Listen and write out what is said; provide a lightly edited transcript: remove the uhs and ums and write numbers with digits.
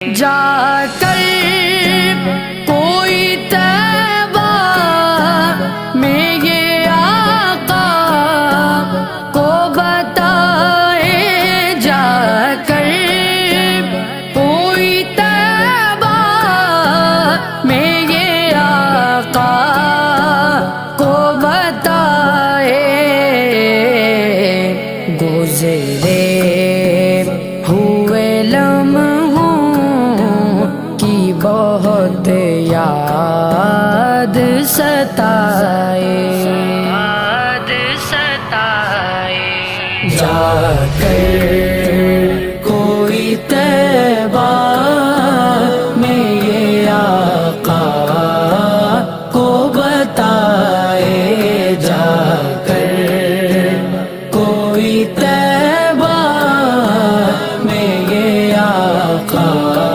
جا کر کوئی طیبہ میں یہ آقا کو بتائے، جا کر کوئی طیبہ میں یہ آقا کو بتائے، گزرے ہوئے لمحوں کی بہت یاد ستائے، جا